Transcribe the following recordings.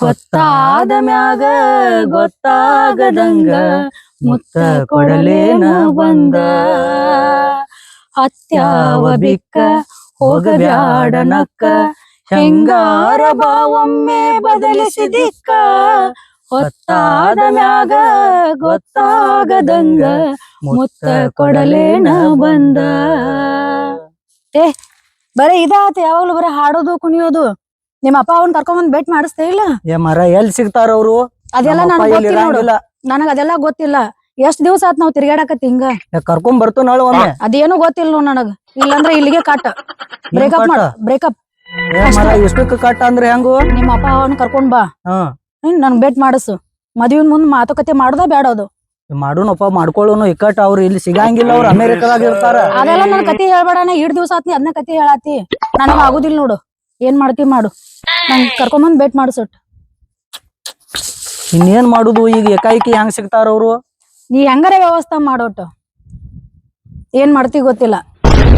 ಹೊತ್ತಾದ ಮ್ಯಾಗ ಗೊತ್ತಾಗದಂಗ ಮುತ್ತ ಕೊಡಲೇನ ಬಂದ ಹತ್ಯಾವ ಬಿಕ್ಕ ಹೋಗಬ್ಯಾಡ ನಕ್ಕ ಹೆಂಗಾರ ಬಾವೊಮ್ಮೆ ಬದಲಿಸಿದಿಕ್ಕ ಹೊತ್ತಾದ ಮ್ಯಾಗ ಗೊತ್ತಾಗದಂಗ ಮುತ್ತ ಕೊಡಲೇನ ಬಂದ. ಏ ಬರೀ ಇದಾತ ಯಾವಾಗ್ಲೂ ಬರೀ ಹಾಡೋದು ಕುಣಿಯೋದು. ನಿಮ್ಮ ಅಪ್ಪ ಅವನ್ ಕರ್ಕೊಂಡ್ ಭೇಟಿ ಮಾಡಿಸ್ತೇ ಇಲ್ಲ? ಏ ಮರ ಎಲ್ಲಿ ಸಿಗ್ತಾರ ಅವ್ರು? ಅದೆಲ್ಲ ನನಗ್ ಗೊತ್ತಿಲ್ಲ ನೋಡು. ನನಗ ಅದೆಲ್ಲ ಗೊತ್ತಿಲ್ಲ. ಎಷ್ಟ್ ದಿವ್ಸ ಆತ್ ನಾವ್ ತಿರ್ಗಾಡಕತ್ತಿ ಹಿಂಗ. ಕರ್ಕೊಂಡ್ ಬರ್ತು ನಾಳೆ ಒಮ್ಮೆ. ಅದೇನು ಗೊತ್ತಿಲ್ಲ ನೋಡ್ ನನಗ. ಇಲ್ಲಂದ್ರ ಇಲ್ಲಿಗೆ ಕಟ್ ಬ್ರೇಕಪ್ ಮಾಡ ಬ್ರೇಕಪ್. ಎಷ್ಟಕ್ಕೆ ಕಟ್ಟ ಅಂದ್ರೆ ಹೆಂಗು? ನಿಮ್ಮ ಅಪ್ಪ ಅವನ್ ಕರ್ಕೊಂಡ್ ಬಾ, ನನ್ ಭೇಟಿ ಮಾಡಿಸು. ಮದ್ವಿನ್ ಮುಂದ್ ಮಾತುಕತೆ ಮಾಡುದ ಬೇಡದು? ಮಾಡೋನಪ್ಪ, ಮಾಡ್ಕೊಳ್ಳೋನು. ಇಕ್ಕಟ್ ಅವ್ರು ಇಲ್ಲಿ ಸಿಗಂಗಿಲ್ಲ, ಅವ್ರು ಅಮೆರಿಕದಾಗ ಇರ್ತಾರ. ಅದೆಲ್ಲ ನನ್ ಕತಿ ಹೇಳ್ಬೇಡಣ. 2 ದಿವ್ಸ ಆತ್ ನೀ ಅದನ್ನ ಕತಿ ಹೇಳಾತಿ. ನನಗ ಆಗುದಿಲ್ಲ ನೋಡು. ಏನ್ ಮಾಡ್ತಿ ಮಾಡು, ನಂಗ್ ಕರ್ಕೊಂಬಂದ್ ಭೇಟಿ ಮಾಡಿಸುಟ್. ಇನ್ನೇನ್ ಮಾಡುದು ಈಗ? ಏಕಾಏಕಿ ಹೆಂಗ್ ಸಿಗ್ತಾರ ಅವ್ರು? ನೀ ಹೆಂಗಾರ ವ್ಯವಸ್ಥೆ ಮಾಡೋಟು. ಏನ್ ಮಾಡ್ತಿ ಗೊತ್ತಿಲ್ಲ,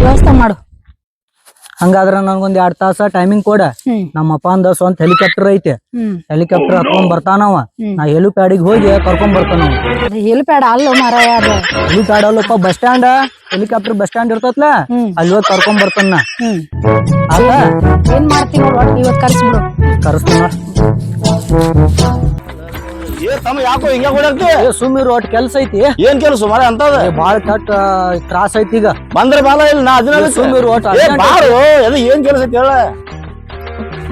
ವ್ಯವಸ್ಥೆ ಮಾಡು. ಹಂಗಾದ್ರ ನನ್ಗೊಂದ್ 2 ತಾಸ ಟೈಮಿಂಗ್ ಕೊಡ. ನಮ್ಮಪ್ಪ ಅಂದ ಸ್ವಂತ ಹೆಲಿಕಾಪ್ಟರ್ ಐತೆ, ಹೆಲಿಕಾಪ್ಟರ್ ಹತ್ಕೊಂಡ್ ಬರ್ತಾನವ. ನಾ ಹೆಲಿಪ್ಯಾಡಿಗೆ ಹೋಗಿ ಕರ್ಕೊಂಡ್ ಬರ್ತಾನ. ಹೆಲಿಪ್ಯಾಡ್ ಅಲ್ಲ ಮಾರಾಯ, ಹೆಲಿಪ್ಯಾಡ್ ಅಲ್ಲಪ್ಪ, bus stand. Helicopter bus stand ಇರ್ತತ್ಲ, ಅಲ್ಲಿ ಹೋಗಿ ಕರ್ಕೊಂಡ್ ಬರ್ತಾನ. ಏನ್ ಮಾಡ್ತಿ ನೋಡ್, ಇವತ್ ಕರ್ಸ್ಬಿಡು. ಕರ್ಸ್ತಾನ. ಯಾಕೋ ಹಿಂಗ ಕೊಡಕ್ತಿ? ಸುಮ್ಮಿರು, ಒಟ್ಟು ಕೆಲ್ಸ ಐತಿ. ಏನ್ ಕೆಲಸ ಮರ ಅಂತದ? ಬಾಳ ಕಟ್ ತ್ರಾಸ ಐತಿ ಈಗ. ಬಂದ್ರೆ ಬಾಲ ಇಲ್ಲ. ನಾ ಅದನ್ನ ಸುಮ್ಮಿರು, ಏನ್ ಕೆಲಸ ಐತಿ ಹೇಳ.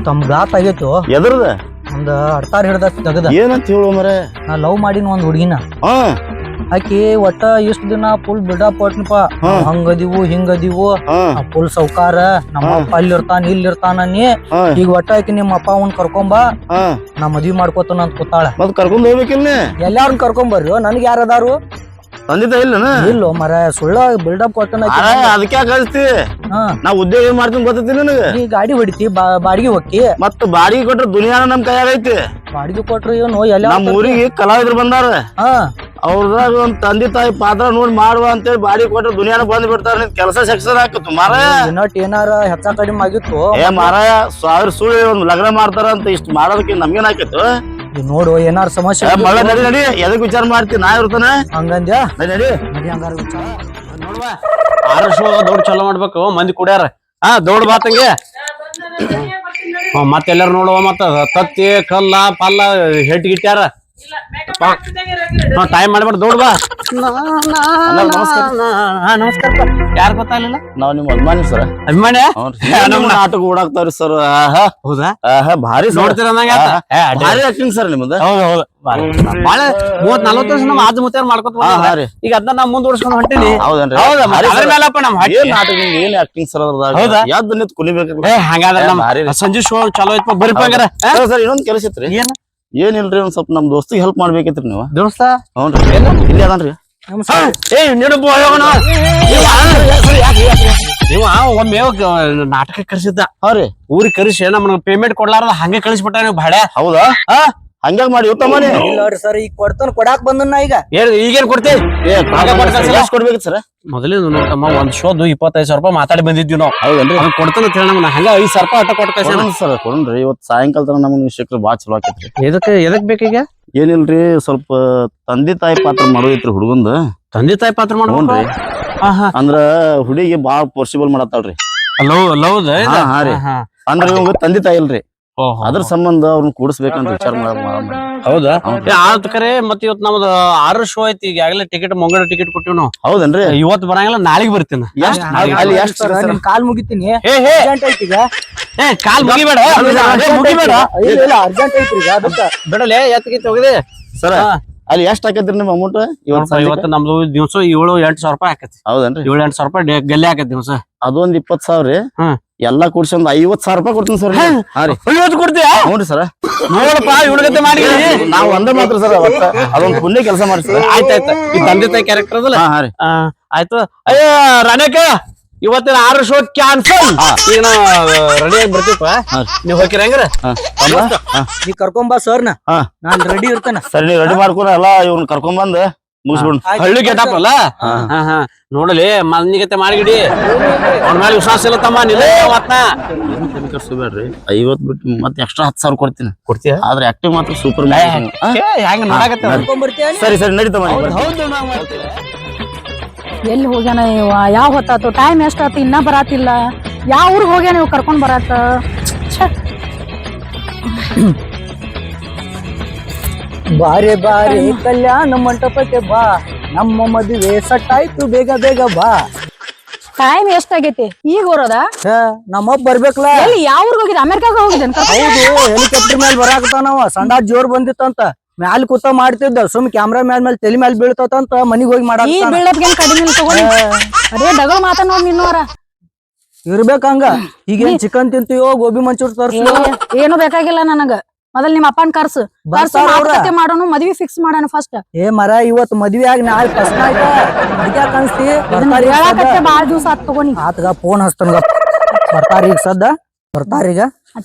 ತಮ್ ಗಾತ್ ಆಗೈತು. ಎದ್ರದ? ಒಂದ್ ಅಡ್ತಾರ ಹಿಡ್ದ ತೆಗದ. ಏನಂತ ಹೇಳು ಮರ? ನಾ ಲವ್ ಮಾಡಿನ ಒಂದ್ ಹುಡ್ಗಿನ. ಆಕಿ ಒಟ್ಟ ಇಷ್ಟ ದಿನ ಫುಲ್ ಬಿಲ್ಡಪ್ ಕೊಟ್ನಪ್ಪ. ಹಂಗದಿವು ಹಿಂಗದಿವು, ಫುಲ್ ಸೌಕಾರ. ನಮ್ಮ ಅಪ್ಪ ಅಲ್ಲಿ ಇರ್ತಾನ ಇಲ್ಲಿ ಇರ್ತಾನ. ಈಗ ಒಟ್ಟ ಆಕಿ ನಿಮ್ಮ ಅಪ್ಪ ಅವನ್ ಕರ್ಕೊಂಬ, ನಾ ಮದ್ವಿ ಮಾಡ್ಕೋತಾನ ಅಂತ ಕೂತಾಳ. ಮತ್ ಕರ್ಕೊಂಡ್ ಹೋಗ್ಬೇಕಿಲ್ಲ? ಎಲ್ಲಾರನ್ ಕರ್ಕೊಂಬರ್ರಿ, ನನ್ಗೆ ಯಾರದಾರು? ತಂದಿದ್ದ ಇಲ್ಲ ಇಲ್ಲೋ ಮರ, ಸುಳ್ಳ ಬಿಲ್ಡಪ್ ಕೊಟ್ಟನ. ಅದಕ್ಕೆ ಕಳಿಸ್ತಿ. ನಾ ಉದ್ಯೋಗ ಏನ್ ಮಾಡ್ತೀನಿ ಗೊತ್ತೈತಿ ನಿನಗ? ನೀ ಗಾಡಿ ಹೊಡಿತಿ, ಬಾಡಿಗೆ ಹೊಕ್ಕಿ. ಮತ್ತ ಬಾಡಿಗೆ ಕೊಟ್ರ ದುನಿಯಾನ ನಮ್ ಕೈಯಾಗ ಐತಿ. ಬಾಡಿಗೆ ಕೊಟ್ರು ಏನು ಎಲ್ಲ ನಮ್ ಊರಿಗೆ ಕಲಾವಿದ್ರು ಬಂದಾರ. ಅವ್ರದಾಗ ಒಂದ್ ತಂದೆ ತಾಯಿ ಪಾತ್ರ ನೋಡಿ ಮಾಡುವ ಅಂತೇಳಿ ಬಾಡಿಗೆ ಕೊಟ್ರ ದುನಿಯಾನ ಬಂದ್ ಬಿಡ್ತಾರ. ನಿನ್ ಕೆಲಸ ಸಕ್ಸಸ್ ಆಕತ್ತು ಮಾರ. ಏನಾರ ಹೆಚ್ಚ ಕಡಿಮೆ ಆಗಿತ್ತು. ಏ ಮಾರಾಯ, ಸುಳ್ಳು ಒಂದ್ ಲಗ್ನ ಮಾಡ್ತಾರ ಅಂತ ಇಷ್ಟ ಮಾಡೋದಕ್ಕೆ ನಮ್ಗೇನ್ ಆಕೈತು? ನೋಡು, ಏನಾರ ಸಮಸ್ಯೆ ಮಳೆ ನಡಿ ನಡಿ. ಎದಕ್ ವಿಚಾರ ಮಾಡ್ತಿ? ನಾ ಇರ್ತಾನ ಹಂಗಂದ್ಯಾ? ನಡಿ ಹಂಗಾರ ವಿಚಾರ ನೋಡ್ವಾ. ಆರಶೋ ದೊಡ್ಡ ಚಲೋ ಮಾಡ್ಬೇಕು, ಮಂದಿ ಕುಡ್ಯಾರ. ದೊಡ್ಡ ಬಾತಂಗೆ ಮತ್ತೆಲ್ಲಾರು ನೋಡುವ. ಮತ್ತ ತತ್ತಿ ಕಲ್ಲ ಪಲ್ಲ ಹೆಟ್ಗಿಟ್ಯಾರ. ಟೈಮ್ ಮಾಡ್ಬೇಡ, ದೊಡ್ಡ ಬಾ. ನಮಸ್ಕಾರ. ಯಾರು ಗೊತ್ತಾಗಲಿಲ್ಲ? ನಾವ್ ನಿಮ್ ಅಭಿಮಾನಿ ಸರ್. ಅಭಿಮಾನಿ? ನಮ್ ನಾಟಕ ಓಡಾಕ್ತಾವ್ರಿ ಸರ್. ಹೌದಾ? ಭಾರಿ ನೋಡ್ತೀರ ಭಾರಿ ಆಕ್ಟಿಂಗ್ ಸರ್ ನಿಮ್ದು. ಹೌದು ಹೌದು, ಬಾಳ 30-40 ವರ್ಷ ನಮ್ ಆಜ್ ಮುತ್ತಾರ ಮಾಡ್ಕೊತ ಈಗ ಅದನ್ನ ನಾ ಮುಂದುವರ್ಸ್ಕೊಂಡ್ ಹೊಂಟೀನಿ. ಹೌದನ್ರಿ? ಮೇಲಪ್ಪ ನಮ್ ನಾಟಕ ಏನ್ ಆಕ್ಟಿಂಗ್ ಸರ್. ಯಾವ್ದು ನಿಂತ್ ಕುಲಿಬೇಕು. ಹಂಗಾದ್ರೆ ನಮ್ ಸಂಜೆ ಶೋ ಚಲೋ ಐತ್ ಬರೀಪ. ಸರ್ ಇನ್ನೊಂದ್ ಕೆಲಸ ಇತ್ರಿ. ಏನಿಲ್ರಿ, ಒಂದ್ ಸ್ವಲ್ಪ ನಮ್ ದೋಸ್ತಿಗೆ ಹೆಲ್ಪ್ ಮಾಡ್ಬೇಕಿತ್ರಿ ನೀವು. ದೋಸ್ತ? ಹ್ಞೂನ್ರಿ, ಇಲ್ಲಿ ಅದನ್ರಿ. ಒಮ್ಮೆ ನಾಟಕ ಕರ್ಸಿದ್ದ. ರೀ ಊರಿಗೆ ಕರ್ಸಿ ನಮ್ನ ಪೇಮೆಂಟ್ ಕೊಡ್ಲಾರ್ದ ಹಂಗೆ ಕಳಿಸ್ಬಿಟ್ಟ ನೀವು ಭಾಡ್ಯ. ಹೌದಾ? ಹಂಗ ಮಾಡಿ ಉತ್ತಮನೇ. ಇಲ್ಲವ್ರಿ ಸರ್, ಈಗ ಕೊಡ್ತಾನ, ಕೊಡಾಕ್ ಬಂದನ್ನ ಈಗ. ಈಗೇನ್ ಕೊಡ್ತೀವಿ? ಕೊಡ್ಬೇಕಿತ್ತು ಸರ್. ಮೊದಲಿಂದ ನೋಡ್ತಮ್ಮ, ಒಂದ್ ಶೋದು 25,000 ರೂಪಾಯಿ ಮಾತಾಡಿ ಬಂದಿದ್ವಿ ನಾವು. ಹೌದನ್ರಿ? ಕೊಡ್ತಾನ ನಮ್ನ ಹಂಗ 5,000 ರೂಪಾಯಿ ಅಟ್ಟ ಕೊಡ್ತಾ ಸರ್. ಕೊಡ್ರಿ, ಇವತ್ತು ಸಾಯಂಕಾಲ ತನ ನಮ್ಗೆ ಶಿಕ್ರ ಬಾಳ ಚಲೋ ಆಕೈತ್ರಿ. ಎದಕ್ ಬೇಕೀಗ? ಏನಿಲ್ರಿ, ಸ್ವಲ್ಪ ತಂದೆ ತಾಯಿ ಪಾತ್ರ ಮಾಡೋದೈತ್ರಿ ಹುಡುಗಂದ. ತಂದೆ ತಾಯಿ ಪಾತ್ರ ಮಾಡ್ರಿ? ಅಂದ್ರ ಹುಡುಗಿ ಬಾಳ ಪಾಸಿಬಲ್ ಮಾಡತ್ತಾಳ್ರಿ. ಹಾ ರೀ. ಅಂದ್ರ ಇವಾಗ ತಂದೆ ತಾಯಿ ಇಲ್ರಿ, ಅದ್ರ ಸಂಬಂಧ ಅವ್ರನ್ನ ಕೂಡಿಸ್ಬೇಕಂತ ವಿಚಾರ ಹೌದಾ? ಆತ್ ಕರೆ. ಮತ್ ಇವತ್ ನಮ್ದು 6 ಶೋ ಐತಿ. ಈಗಾಗಲೇ ಟಿಕೆಟ್ ಮಂಗಳ ಟಿಕೆಟ್ ಕೊಟ್ಟಿವ್ ನಾವು. ಹೌದನ್ರಿ? ಇವತ್ತು ಬರಂಗಿಲ್ಲ, ನಾಳೆಗೆ ಬರ್ತೀನಿ. ಅಲ್ಲಿ ಎಷ್ಟು ಕಾಲ್ ಮುಗಿತೀನಿ. ಕಾಲ್ ಮುಗಿಬೇಡ, ಅರ್ಜೆಂಟ್ ಐತ್ರಿ ಈಗ. ಅದಕ್ಕ ಬಿಡಲೆ ಎತ್ತಿಗೆ ಹೋಗಿದೆ ಸರ್. ಅಲ್ಲಿ ಎಷ್ಟ್ ಆಕೈತ್ರಿ ನಿಮ್ ಅಮೌಂಟ್? ಇವತ್ತು ನಮ್ದು ದಿವಸ 7-8 ಸಾವಿರ ರೂಪಾಯಿ ಆಕತಿ. ಹೌದನ್ರಿ? 7-8 ಸಾವಿರ ರೂಪಾಯಿ ಗಲ್ಲೆ ಆಕತಿ ದಿವಸ. ಅದೊಂದ್ 20,000 ಎಲ್ಲಾ ಕೂಡ್ಸಿ ಒಂದ್ 50,000 ರೂಪಾಯಿ ಕೊಡ್ತೀನಿ ಸರ್. ಕೊಡ್ತೀಯ? ಹ್ಞೂ ಸರ್. ನೋಡಪ್ಪ, ಇವಳಗತ್ತೆ ಮಾಡಿ ನಾವ್ ಒಂದೇ ಮಾತ್ರ ಸರ್. ಅದೊಂದ್ ಪುಣ್ಯ ಕೆಲಸ ಮಾಡಿ ಸರ್. ಆಯ್ತಾಯ್ತು. ಈ ತಂದೆ ತಾಯಿ ಕ್ಯಾರೆಕ್ಟರ್ ಅದಲ್ಲ? ಆಯ್ತು. ಅಯ್ಯ ರಾಣೇಕ, ಇವತ್ತಿನ 6 ಶೋ ಕ್ಯಾನ್ಸಲ್. ಈಗ ನಾವು ರೆಡಿ ಆಗಿ ಬರ್ತೀಪ, ನೀವ್ ಹೋಗಿರ ಹೆಂಗ್ರ? ನೀ ಕರ್ಕೊಂಬಾ ಸರ್ನ, ನಾನ್ ರೆಡಿ ಇರ್ತಾನ. ಸರಿ, ನೀವ್ ರೆಡಿ ಮಾಡ್ಕೊರ ಎಲ್ಲ ಇವ್ನ ಕರ್ಕೊಂಡ್ ಬಂದ್ ಮುಗಿಸ್ಬಿಡು. ಹಳ್ಳಿ ಗೆಟಪ್ ಅಲ್ಲ ನೋಡಲಿ ಮಂದಿಗತೆ ಮಾಡಿಗಿಡಿ ಅವ್ನ ಮೇಲೆ ವಿಶ್ವಾಸ ಇಲ್ಲ ತಮ್ಮ ನಿಲ್ಲ ಅವತ್ನ ಏನು ತಲೆ ಕೆಡ್ಸ್ಕೊಬೇಡ್ರಿ 50 ಬಿಟ್ಟು ಮತ್ತೆ ಎಕ್ಸ್ಟ್ರಾ 10,000 ಕೊಡ್ತೀನಿ. ಕೊಡ್ತೀಯ ಆದ್ರೆ ಆಕ್ಟಿವ್ ಮಾತ್ರ ಸೂಪರ್. ಹೆಂಗ ನೋಡಕತ್ತ ಸರಿ ಸರಿ ನಡೀತಮ್ಮ. ಹೌದು ನಾವು ಮಾಡ್ತೀವಿ. ಎಲ್ಲಿ ಹೋಗ್ಯಾನ ಇವ? ಯಾವ ಹೊತ್ತಾತು? ಟೈಮ್ ಎಷ್ಟಾತು? ಇನ್ನ ಬರಾತಿಲ್ಲ. ಯಾವ ಊರಿಗೆ ಹೋಗ್ಯಾನ ಇವ್ ಕರ್ಕೊಂಡ್ ಬರಾತ? ಛೆ. ಬಾರೆ ಬಾರೆ ಕಲ್ಯಾಣ ಮಂಟಪಕ್ಕೆ ಬಾ, ನಮ್ಮ ಮದುವೆ ಸಟ್ಟಾಯ್ತು, ಬೇಗ ಬೇಗ ಬಾ. ಟೈಮ್ ಎಷ್ಟಾಗೈತಿ? ಈಗ ಬರೋದ? ನಮ್ಮಪ್ಪ ಬರ್ಬೇಕಲ್ಲ. ಎಲ್ಲಿ ಯಾವ ಊರಿಗೆ ಹೋಗಿದ್ದ? ಅಮೆರಿಕಾಗ ಹೋಗಿದ್ದೇನೆ. ಹೌದು, ಹೆಲಿಕಾಪ್ಟರ್ ಮೇಲೆ ಬರಾಕತ್ತಾನವ. ಸಂಡಾ ಜೋರ್ ಬಂದಿತ್ತಂತ, ಮ್ಯಾಲ ಕೂತ ಮಾಡ್ತಿದ್ದ. ಸುಮ್ ಕ್ಯಾಮ್ರಾ ಮೇಲೆ ತಲೆ ಮೇಲೆ ಬೀಳ್ತಂತ ಮನಿಗ್ ಹೋಗಿ ಈ ಮಾಡಾಕ ಬಿಲ್ಡಪ್ ಏನ್ ಕಡಿಮೆ ಇಲ್ಲ ತಗೊಂಡಿ. ಅದೇ ಡಗಳು ಮಾತ ನೋಡ್ ನಿನ್ನವರ ಇರ್ಬೇಕಂಗ. ಈಗೇನ್ ಚಿಕನ್ ತಿಂತೀಯೋ ಗೋಬಿ ಮಂಚೂರಿ ತರ್ಸು? ಏನು ಬೇಕಾಗಿಲ್ಲ ನನಗ. ಮೊದಲ್ ನಿಮ್ಮ ಅಪ್ಪನ್ ಕರ್ಸು ಮಾತುಕತೆ ಮಾಡೋನು, ಮದ್ವಿ ಫಿಕ್ಸ್ ಮಾಡೋಣ ಫಸ್ಟ್. ಏ ಮರ, ಇವತ್ತು ಮದ್ವಿ ಆಗಿ ನಾಳೆ ಫಸ್ಟ್ ಆಯ್ತಾ? ಅದಕ್ಕೆ ಅನ್ಸ್ತಿ ಹೇಳಕತ್ತೆ ಬಾಳ ದಿವಸ ಆತ್ ತಗೊಂಡಿ. ಆತಗ ಫೋನ್ ಹಸ್ತನಗ. ಬರ್ತಾರೀಗ ಸದ್ದ, ಬರ್ತಾರೀಗ.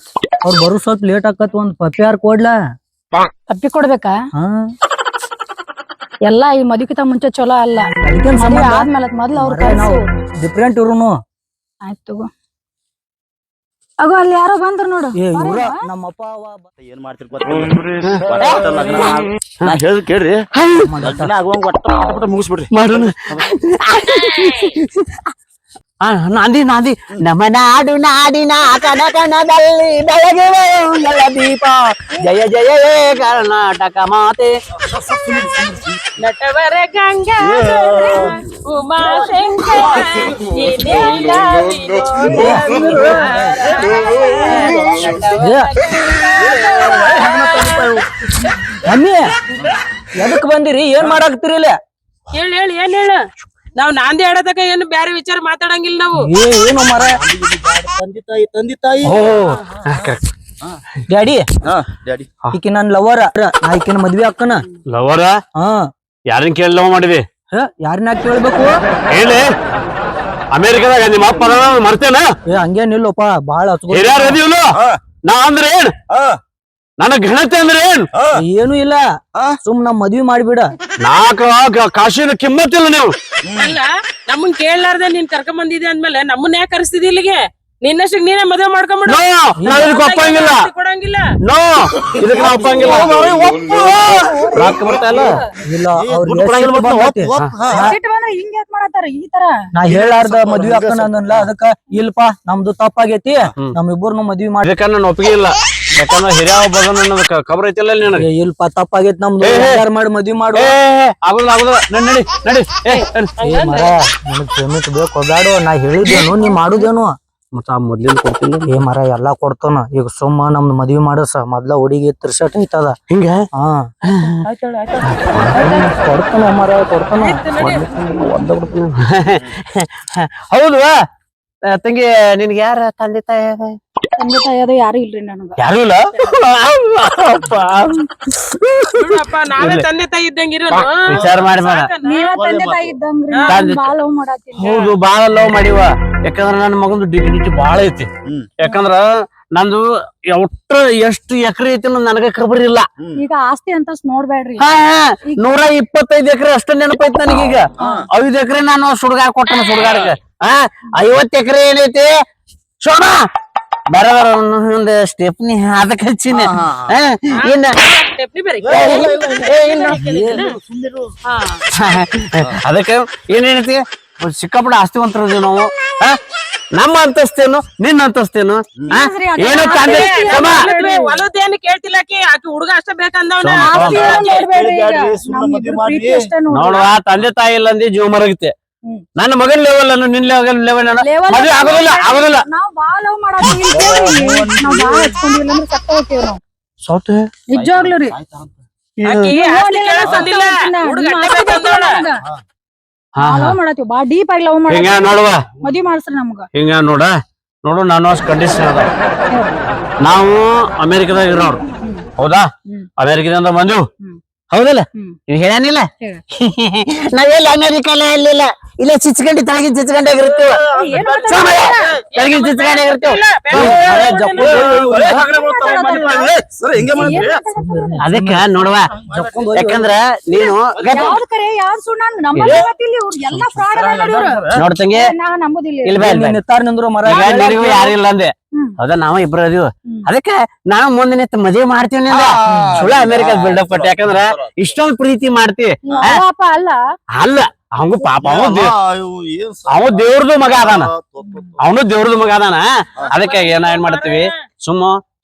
ಅವ್ರು ಬರು ಸ್ವಲ್ಪ ಲೇಟ್ ಆಕತ್. ಒಂದ್ ಪಪ್ಪಿ ಯಾರು ಕೊಡ್ಲಾ? ಪಪ್ಪಿ ಕೊಡ್ಬೇಕಾ? ಎಲ್ಲಾ ಈ ಮದ್ವಿಕಿತ ಮುಂಚೆ ಚಲೋ ಅಲ್ಲ. ಅದಕ್ಕೇನ್ ಸಂಬಂಧ? ಆದ್ಮೇಲೆ ಮೊದ್ಲು ಅವ್ರ ನಾವು ಡಿಫ್ರೆಂಟ್ ಇರುನು. ಆಯ್ತು ತಗೋ. ಅಗೋ ಅಲ್ಲಿ ಯಾರೋ ಬಂದ್ರು ನೋಡು. ಏ ಇವ್ರ ನಮ್ಮಪ್ಪ ಏನ್ ಮಾಡ್ತಿರ್ಬೋದು ನಾ ಹೇಳಿ ಕೇಳ್ರಿ. ಲಗ್ನ ಆಗುವಂಗ ಒಟ್ಟ ಮುಗಿಸ್ಬಿಡ್ರಿ. ಮಾಡೋಣ. ನಾಂದಿ ನಾಂದಿ ನಮ್ಮ ನಾಡು ನಾಡಿನ ಕಣ ಕಣದಲ್ಲಿ ಬೆಳಗುವ ದೀಪ, ಜಯ ಜಯ ಹೇ ಕರ್ನಾಟಕ ಮಾತೆ. ನಟವರ ಗಂಗಾ ಉಮಾಶಂಕರ ಅಮ್ಮಿ ಎದಕ್ ಬಂದಿರಿ? ಏನ್ ಮಾಡಾಕ್ತಿರಿ ಇಲ್ಲ? ಹೇಳಿ ಹೇಳಿ ಏನ್ ಹೇಳ. ನಾವ್ ನಾಂದಿ ಆಡತಕ ಏನು ಬ್ಯಾರೆ ವಿಚಾರ ಮಾತಾಡಂಗಿಲ್ಲ ನಾವು. ಏನು ಮರ? ತಂದಿ ತಾಯಿ ಓ ಡ್ಯಾಡಿ, ಡ್ಯಾಡಿ ಈಕಿ ನನ್ ಲವರ್. ನಾ ಈಕಿನ ಮದ್ವಿ ಅಕ್ಕನ. ಲವರ ಹಾ, ಯಾರನ್ನ ಕೇಳಿ ಲವ್ ಮಾಡಿದಿ? ಯಾರನ್ನ ಕೇಳ್ಬೇಕು? ಹೇಳಿ. ಅಮೆರಿಕದಾಗ ನಿಮ್ಮ ಅಪ್ಪ ಮರ್ತೇನ? ಏ ಹಂಗೇನಿಲ್ಲಪ್ಪ, ಬಾಳ ಹಿರಿಯರ್ ಅದೀವಲ್ಲ. ನಾ ಅಂದ್ರೆ ಏನ್? ನನ್ನ ಘನತೆ ಅಂದ್ರೆ ಏನ್? ಏನು ಇಲ್ಲ, ಸುಮ್ ನಮ್ ಮದ್ವಿ ಮಾಡ್ಬಿಡ. ನಾಲ್ಕು ಕಾಶಿನ ಕಿಮ್ಮತ್ತಿಲ್ಲ ನೀವು. ಅಲ್ಲ, ನಮ್ಮನ್ ಕೇಳಲಾರ್ದೆ ನೀನ್ ಕರ್ಕೊಂಡ್ ಬಂದಿದ್ದೆ ಅಂದ್ಮೇಲೆ ನಮ್ಮನ್ನ ಯಾಕೆ ಕರೆಸ್ತಿದಿ ಇಲ್ಲಿಗೆ? ನಿನ್ನಷ್ಟಕ್ಕೆ ನೀನೇ ಮದುವೆ ಮಾಡ್ಕೊಂಡ್ಬಿಡು. ನಾವ್ ಇದಕ್ಕೆ ಒಪ್ಪಂಗಿಲ್ಲ. ಕೊಡಂಗಿಲ್ಲ. ನೋ, ಇದಕ್ಕೆ ನಾವು ಒಪ್ಪಂಗಿಲ್ಲ. ರೊಕ್ಕ ಬರ್ತಾಯಿಲ್ಲ. ಇಲ್ಲ, ಅವ್ರಿಗೆ ಸಿಟ್ಟು ಬಂದ್ರೆ ಹಿಂಗ್ ಯಾಕ್ ಮಾಡತ್ತಾರ ಈ ತರ? ನಾ ಹೇಳಾರ್ದ ಮದ್ವಿ ಅಕ್ಕನ ಅಂದನ್ಲ, ಅದಕ್ಕ ಇಲ್ಪ ನಮ್ದು ತಪ್ಪಾಗೈತಿ, ನಮ್ಮಿಬ್ಬರ್ನು ಮದ್ವಿ ಮಾಡಿ. ಇದಕ್ಕ ನಾನು ಒಪ್ಪಿಗೆ ಇಲ್ಲ. ಯಾಕಂದ್ರೆ ಹಿರಿಯ ಒಬ್ಬನ ಅನ್ನೋದು ಖಬರ್ ಐತಿಲ್ಲ ನಿನಗೆ. ಇಲ್ಪ ತಪ್ಪಾಗೈತಿ ನಮ್ದು. ಮಾಡಿ ಮದ್ವಿ ಮಾಡು. ಆಗುದಿಲ್ಲ ಆಗುದಿಲ್ಲ, ನಡಿ ನಡಿ. ಮರ, ನನಗ್ ಪೇಮೆಂಟ್ ಬೇಕು ಬ್ಯಾಡು. ನಾ ಹೇಳಿದ್ದೇನು, ನೀ ಮಾಡುದೇನು? ಮತ್ತ ಆ ಮೊದ್ಲಿನ ಕೊಡ್ತೀನಿ. ಏ ಮರ, ಎಲ್ಲಾ ಕೊಡ್ತಾನ. ಈಗ ಸುಮ್ಮ ನಮ್ದು ಮದ್ವಿ ಮಾಡಸ. ಮೊದ್ಲ ಹುಡುಗಿ ತಿರ್ಸಟ್ ಐತದ ಹಿಂಗ. ಹಾ, ಕೊಡ್ತಾನ ಮರ, ಕೊಡ್ತಾನ. ಹೌದು ತಂಗಿ, ನಿನ್ಗೆ ಯಾರ ತಂದೆ ತಾಯಿ? ತಂದೆ ತಾಯಿ ಅದು ಯಾರು ಇಲ್ರಿ ನನಗ. ಯಾರು ಇಲ್ಲ. ನೋಡಪ್ಪ, ನಾವೇ ತಂದೆ ತಾಯಿ ಇದ್ದಂಗಿರೋದು. ವಿಚಾರ ಮಾಡಿ ಬೇಡ. ನೀವ ತಂದೆ ತಾಯಿ ಇದ್ದಂಗ್ರಿ. ಬಾಳ ಲವ್ ಮಾಡತ್ತೀನಿ. ಹೌದು, ಬಾಳ ಲವ್ ಮಾಡಿವ. ಯಾಕಂದ್ರ ನನ್ನ ಮಗಂದು ಡಿಗ್ನಿಟಿ ಬಾಳ ಐತಿ. ಯಾಕಂದ್ರ ನಂದು ಎಷ್ಟು ಎಕರೆ ಐತಿ ನನಗ ಖಬರ್ ಇಲ್ಲ. ಈಗ ಆಸ್ತಿ ಅಂತ ನೋಡ್ಬೇಡ್ರಿ. 125 ಎಕರೆ ಅಷ್ಟ ನೆನಪೈತಿ ನನಗೀಗ. 5 ಎಕರೆ ನಾನು ಸುಡ್ಗಾರ ಕೊಟ್ಟನ. ಸುಡ್ಗಾರಕ್ಕೆ 50 ಎಕರೆ ಏನೈತಿ ಸೋಣ ಬರಬರ ಒಂದು ಸ್ಟೆಪ್ನಿ ಅದಕ್ಕೆ ಹಚ್ಚಿನ. ಅದಕ್ಕೆ ಏನೇನೈತಿ, ಸಿಕ್ಕಾಪಟ್ಟೆ ಆಸ್ತಿವಂತರದೀವಿ ನಾವು. ನಮ್ಮ ಅಂತಸ್ತೇನು, ನಿನ್ನ ಅಂತಸ್ತೇನು? ಏನು ತಂದೆ ಹೊಲದೇನು ಕೇಳ್ತಿಲ್ಲಕಿ, ಆಕಿ ಹುಡುಗ ಅಷ್ಟ ಬೇಕಂದವ್ನ. ನೋಡುವ, ತಂದೆ ತಾಯಿ ಇಲ್ಲ ಅಂದಿ ಜೀವ ಮರಗತ್ತೆ. ನನ್ನ ಮಗನ್ ಲೆವೆಲ್ ಅನ್ನು ನಿನ್ ಲೆವೆಲ್ ಮದುವೆ ಆಗೋದಿಲ್ಲ ಆಗೋದಿಲ್ಲ. ನಾವ್ ಬಾಳ ಲವ್ ಮಾಡತ್ತೀವಿ. ನಾವ್ ಬಾಳ ಹಚ್ಕೊಂಡಿಲ್ಲ ಅಂದ್ರೆ ಸತ್ತ ಹೋಗ್ತೇವ್ ನಾವ್. ಸೌತ್ ನಿಜವಾಗ್ಲೂ ರೀ. ಆಕಿ ಆಸ್ತಿ ಕೇಳಸಂದಿಲ್ಲ, ಹುಡುಗ ಅಷ್ಟೇ ಬೇಕಂದವ್ನ. ಲವ್ ಮಾಡತ್ತೀವಿ, ಬಾಳ ಡೀಪ್ ಆಗಿ ಲವ್ ಹಿಂಗ ಮಾಡತ್ತೀವಿ. ನೋಡುವ, ಮದ್ವಿ ಮಾಡ್ಸ್ರಿ ನಮ್ಗ. ಹಿಂಗ ನೋಡು ನಾನು ಅಷ್ಟು ಕಂಡೀಷನ್ ಅದ. ನಾವು ಅಮೆರಿಕದಾಗ ಇರೋರು, ಹೌದಾ? ಅಮೆರಿಕದಿಂದ ಬಂದೆವು, ಹೌದಲ್ಲ? ನೀವು ಹೇಳಾನಿಲ್ಲ. ನಾವೆಲ್ಲ ಅಮೆರಿಕಲ್ಲ ಅಲ್ಲಿಲ್ಲ, ಇಲ್ಲ ಚಿಚ್ಕಂಡಿ ತಳಗಿನ ಚಿಚ್ಕಂಡಿಯಾಗ ಇರ್ತೀವ ತಳಗಿನ ಚಿಚ್ಕಂಡಿಯಾಗ ಇರ್ತೀವ ಸರ್ ಹಿಂಗೆ ಮಾಡ್ತೀವಿ ಅದಕ್ಕ ನೋಡುವ ಯಾಕಂದ್ರ ನೀನು ಯಾವ್ದ್ ಕರೆ ಯಾವ್ದ್ ಸುಳ್ಳು ನಾನ್ ನಂಬಲ್ಲ ಇವತ್ತಿಲ್ಲಿ ಇವ್ರು ಎಲ್ಲ ಫ್ರಾಡ್ ನೋಡ್ತಂಗೆ ನಾ ನಂಬುದಿಲ್ಲ ಇಲ್ಲಿ ಬಾ, ಇಲ್ಲಿ ಬಾ. ನಿಂತಾರ ನಿಂದ್ರು ಮರ ಈಗ ನಿನಗೂ ಯಾರಿಲ್ಲ ಅಂದೆ ಹೌದಾ ನಾವ ಇಬ್ರು ಅದೀವ ಅದಕ್ಕ ನಾವು ಮುಂದೆ ನಿಂತ ಮದ್ವೆ ಮಾಡ್ತೀವಿ ನಿಂದ ಸುಳ್ಳ ಅಮೆರಿಕ ಬಿಲ್ಡಪ್ ಕೊಟ್ಟ ಯಾಕಂದ್ರ ಇಷ್ಟೊಂದ್ ಪ್ರೀತಿ ಮಾಡ್ತಿ ಪಾಪ ಅಲ್ಲ ಅಲ್ಲ ಅವಂಗ ಪಾಪ ಅವ ದೇವ್ರದು ಮಗ ಅದಾನ ಅವನು ದೇವ್ರದು ಮಗ ಅದಾನ ಅದಕ್ಕೆ ಏನ್ ಮಾಡ್ತೀವಿ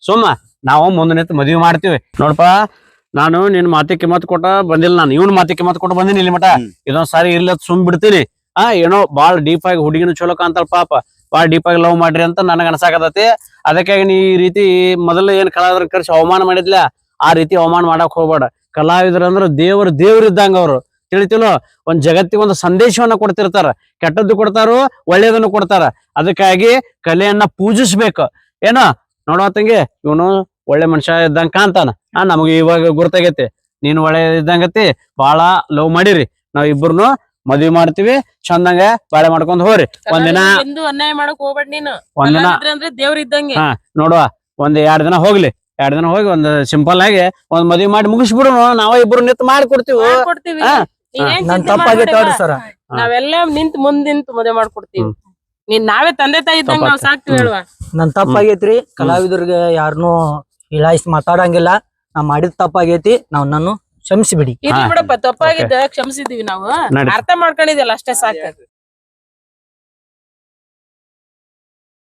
ಸುಮ್ಮ ನಾವು ಮುಂದೆ ನಿಂತ ಮದ್ವಿ ಮಾಡ್ತೀವಿ ನೋಡಪ್ಪ ನಾನು ನಿನ್ ಮಾತಿ ಕಿಮ್ಮತ್ ಕೊಟ್ಟ ಬಂದಿಲ್ಲ ನಾನು ಇವ್ನ ಮಾತಿ ಕಿಮ್ಮತ್ ಕೊಟ್ಟ ಬಂದಿನಿ ಇಲ್ಲಿ ಮಟ ಇದೊಂದ್ ಸಾರಿ ಇರ್ಲಿ ಸುಮ್ ಬಿಡ್ತೀನಿ ಏನೋ ಬಾಳ್ ಡೀಪ್ ಆಗಿ ಹುಡುಗಿನ ಚಲೋ ಕಾಂತಲ್ ಪಾಪ ಬಾಳ್ ಡೀಪ್ ಆಗಿ ಲವ್ ಮಾಡ್ರಿ ಅಂತ ನನಗ ಅನ್ಸಾಕತತಿ ಅದಕ್ಕಾಗಿ ನೀ ಈ ರೀತಿ ಮೊದಲ ಏನ್ ಕಲಾವಿದ್ರ ಕರ್ಸಿ ಅವಮಾನ ಮಾಡಿದ್ಲ ಆ ರೀತಿ ಅವಮಾನ ಮಾಡಕ್ ಹೋಗ್ಬೇಡ ಕಲಾವಿದ್ರ ಅಂದ್ರ ದೇವ್ರ ಇದ್ದಂಗ ಅವ್ರು ತಿಳಿತಿಲೋ ಒಂದ್ ಜಗತ್ತಿಗೆ ಒಂದು ಸಂದೇಶವನ್ನ ಕೊಡ್ತಿರ್ತಾರ ಕೆಟ್ಟದ್ದು ಕೊಡ್ತಾರೋ ಒಳ್ಳೇದನ್ನು ಕೊಡ್ತಾರ ಅದಕ್ಕಾಗಿ ಕಲೆಯನ್ನ ಪೂಜಿಸ್ಬೇಕು ಏನೋ ನೋಡೋತಂಗೆ ಇವನು ಒಳ್ಳೆ ಮನುಷ್ಯ ಇದ್ದಂಗ ಕಾಂತಾನ ನಮಗ ಇವಾಗ ಗುರ್ತಾಗೈತಿ ನೀನು ಒಳ್ಳೆ ಇದ್ದಂಗತಿ ಬಾಳ ಲವ್ ಮಾಡಿರಿ ನಾವ್ ಇಬ್ಬರನು ಮದ್ವಿ ಮಾಡ್ತೀವಿ ಚಂದಂಗ ಬಾಳೆ ಮಾಡ್ಕೊಂಡ್ ಹೋಗ್ರಿ ಒಂದಿನ ಎಂದು ಅನ್ಯಾಯ ಮಾಡಕ್ ಹೋಗ್ಬೇಡ ನೀನು ಒಂದಿನ ಅಂದ್ರೆ ದೇವ್ರ ಇದ್ದಂಗೆ ನೋಡುವ ಒಂದ್ 2 ದಿನ ಹೋಗ್ಲಿ 2 ದಿನ ಹೋಗಿ ಒಂದ್ ಸಿಂಪಲ್ ಆಗಿ ಒಂದ್ ಮದ್ವಿ ಮಾಡಿ ಮುಗಿಸ್ಬಿಡು ನಾವ ಇಬ್ರು ನಿಂತ್ ಮಾಡ್ಕೊಡ್ತೀವಿ ಕೊಡ್ತೀವಿ ನನ್ ತಪ್ಪಾಗೈತೆ ನೋಡ್ರಿ ಸರ ನಾವೆಲ್ಲ ನಿಂತ್ ಮುಂದಿಂತ್ ಮದುವೆ ಮಾಡ್ಕೊಡ್ತೀವಿ ನಾವೇ ತಂದೆ ತಾಯಿ ಇದ್ದಂಗ ನಾವ್ ಸಾಕ್ತಿವಿ ಹೇಳುವ ನನ್ ತಪ್ಪಾಗೈತ್ರಿ ಕಲಾವಿದರಿಗೆ ಯಾರನ್ನೂ ಇಳಾಯಿಸಿ ಮಾತಾಡಂಗಿಲ್ಲ ನಾ ಮಾಡಿದ ತಪ್ಪಾಗೈತಿ ನಾವ್ ನಾನು ಕ್ಷಮಿಸಿಬಿಡಿ ಇರ್ಲಿ ಬಿಡಪ್ಪ ತಪ್ಪಾಗಿದ್ದ ಕ್ಷಮಿಸಿದೀವಿ ನಾವು ನಡಿ. ಅರ್ಥ ಮಾಡ್ಕೊಂಡಿದ್ಯಲ್ಲ ಅಷ್ಟೇ ಸಾಕು